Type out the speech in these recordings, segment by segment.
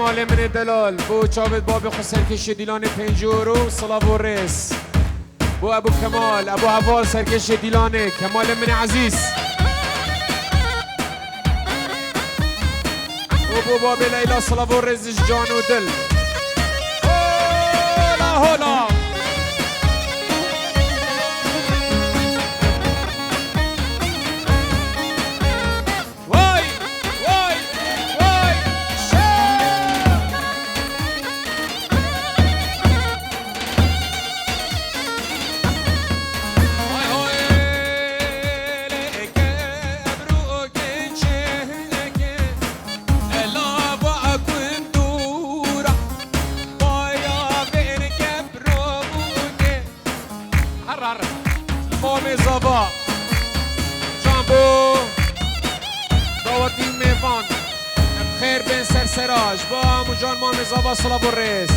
کمال من دلال بو چاوت باب خسر کش دیلان پنجورو صلاف و رس بو ابو کمال ابو حوال سرکش دیلانه کمال من عزیز و بو باب لیلا صلاف و رزش جان و دل هولا هولا مام زابا جامبو دعوتی میوان خیر بین سرسراج با امو جان مام زابا صلاح و رس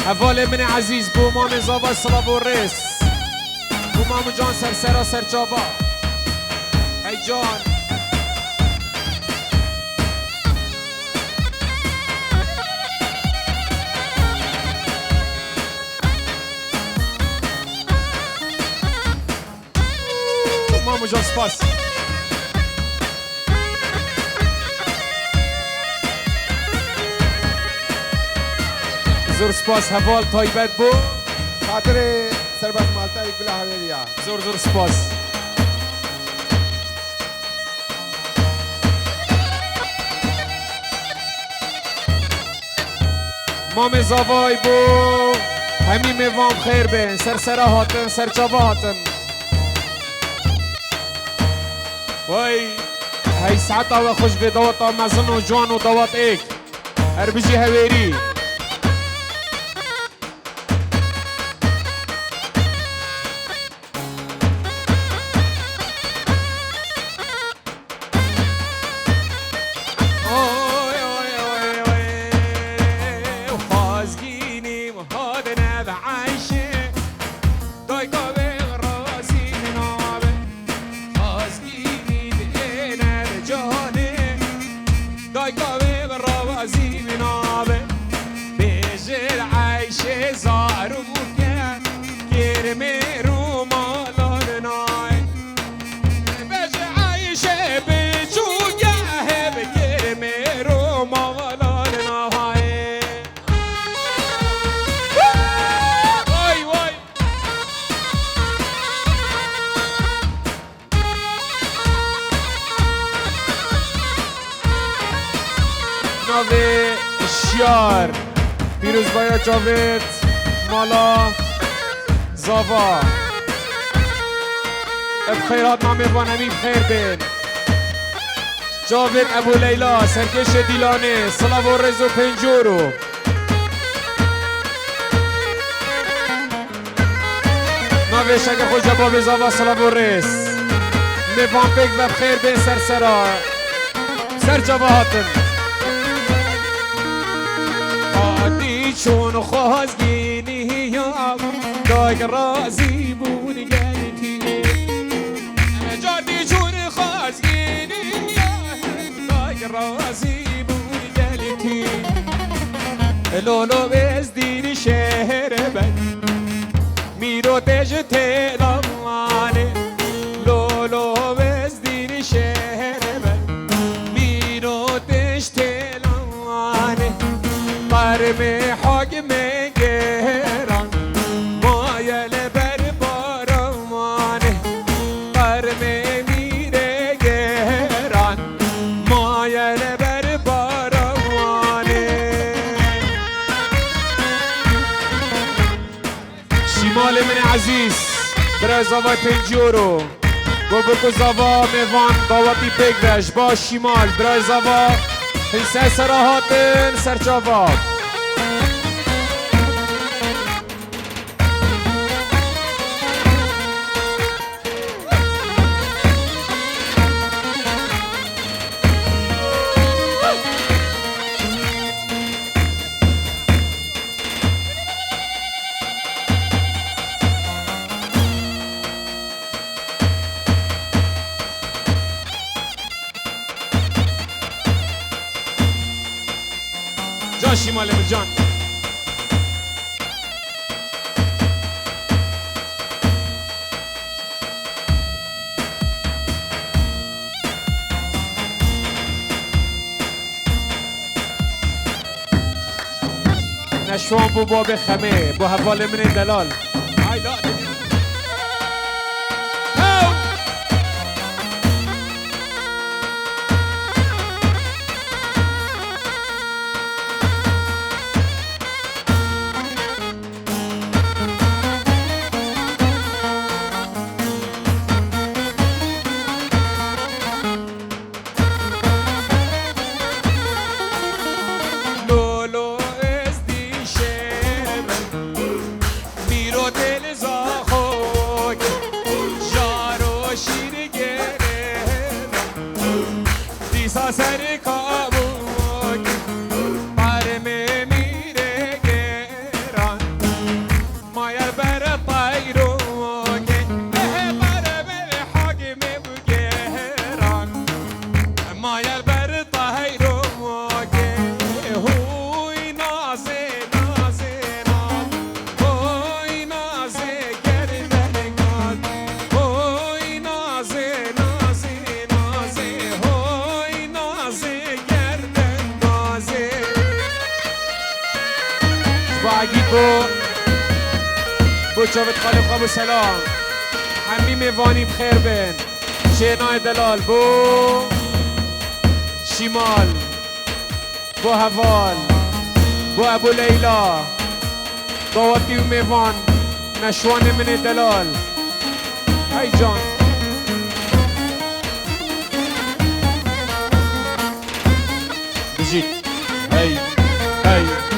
حوال من عزیز بو مام زابا صلاح و رس بو مام جان سرسرا سرجابا ای جان مامو جان سپاس زور سپاس حوال طایبت بو خاطر سربت مالتا یک بلا حویلیا زور زور سپاس مام زاوای بو همی میوام خیر بین سرسرا هاتن سرچابا هاتن وای هی ساعتا و خوش به دوتا مزن و جوان و دوات ایک هر بجی هویری ناوی شیار پیروز بایا جاوید مالا زاوا بخیرات نامی بانمی بخیر بین جاوید ابو لیلا سرکش دیلانه صلاح و رز و پنجورو ناوی شک خوش جباب زاوا صلاح و رز میوان پیک و بخیر بین سرسرا سر جواهاتن چون خوازگینی داگ رازی بود گلتی جادی چون خوازگینی داگ رازی بود گلتی لولو بزدین شهر بد میرو تج تلوانه لولو بزدین شهر بد میرو تج تلوانه مرمي حق من قهران ما يلبر بارمانه مرمي ميري قهران ما يلبر بارمانه شمال من عزيز برای زاوا پنجورو بابکو زاوا میوان داواتی بگرش با شمال برای زاوا حسه سراحاتن سرچاوا رضا شمال مرجان نشوان بو باب خمه بو حوال من دلال های لا بو جاوید خالق خواب و سلام همی میوانی بخیر بین شینای دلال بو شمال بو حوال بو ابو لیلا دواتی و میوان نشوان من دلال های جان بجید هی هی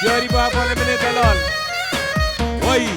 یاری با حوال من دلال وای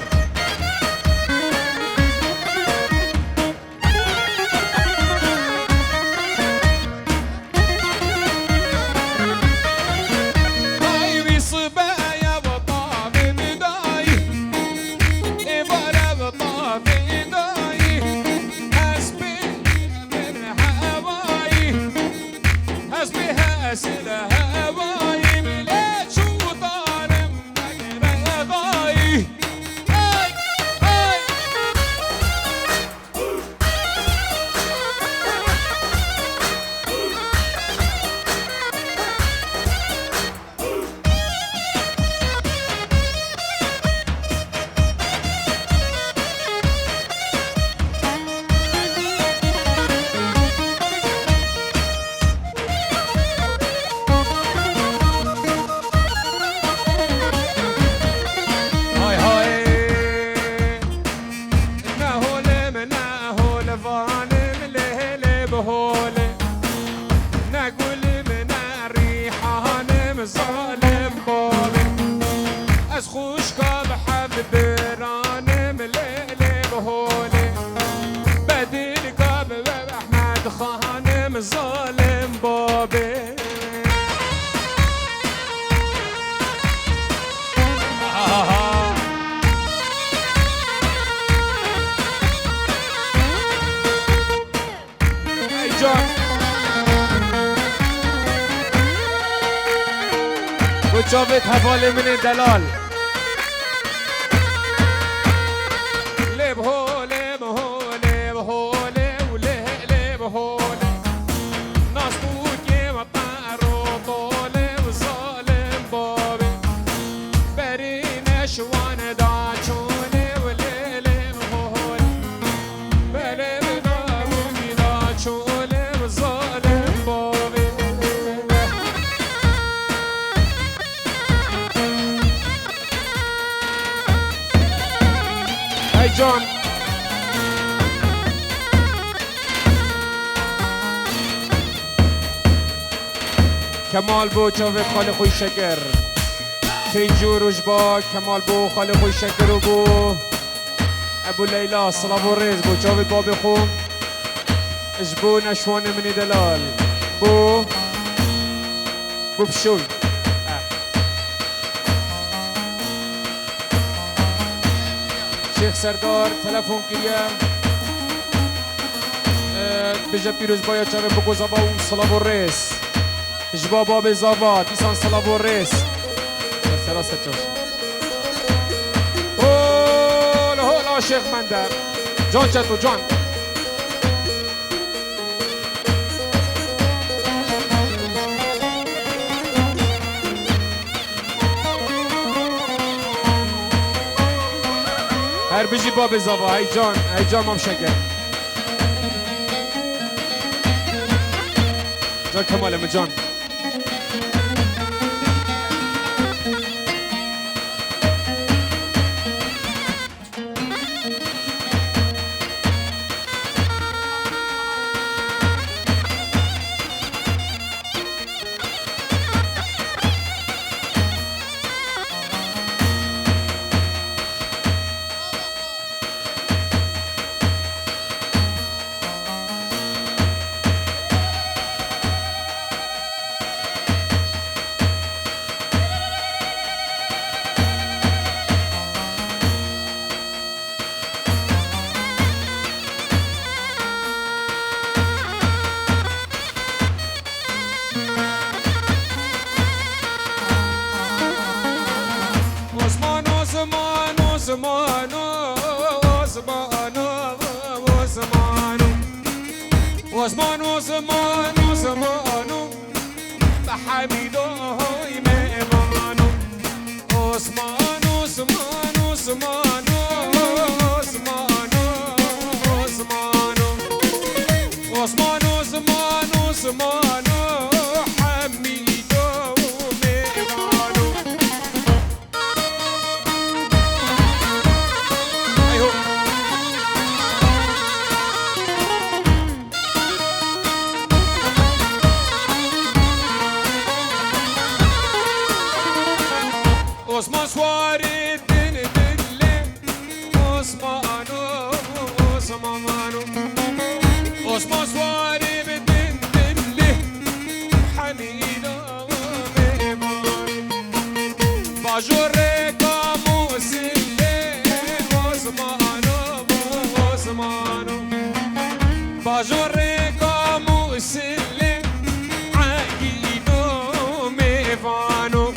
جاوید حواله من دلال لب هو لب هو لب هو لب هو ناس بوكي وطارو طولب ظالم بابي برينا شوان داچوني وللب هو بلب بابي داچوني ظالم بابي هاي جون کمال بو چاوید خال خوی شکر تینجوروش با کمال بو خال خوی شکر و بو ابو لیلا صلاف و ریز بو چاوید باب خون اجبو نشوان منی دلال بو بشوی شیخ سردار تلفون کریه بجا پیروز باید چاوید بگو زبا اون صلاف و ریز جبا باب زاوا دیسان صلاف و ریس سراسه چوش هولا هولا شیخ مندر جان چطو جان هر بجی باب زاوا ای جان مام شکر جان کمالم جان عثمان بحميدو إمامانو عثمان حميدو إمامانو أيهو عثمان سواري الدين دلي عثمانو عثمان سواري بالدين دلي حميدو ميمان باجوري كاموسلي عثمانو باجوري كاموسلي عقيدو ميفانو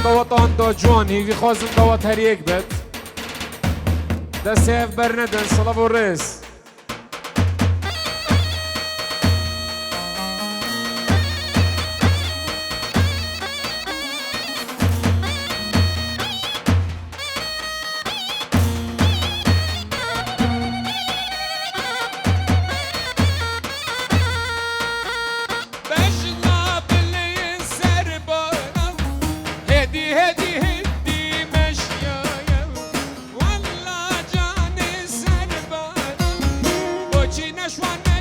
دوات آن دا جوان هیوی خوازم دوات هر یک بد دست هف برندن صلاف و ریز One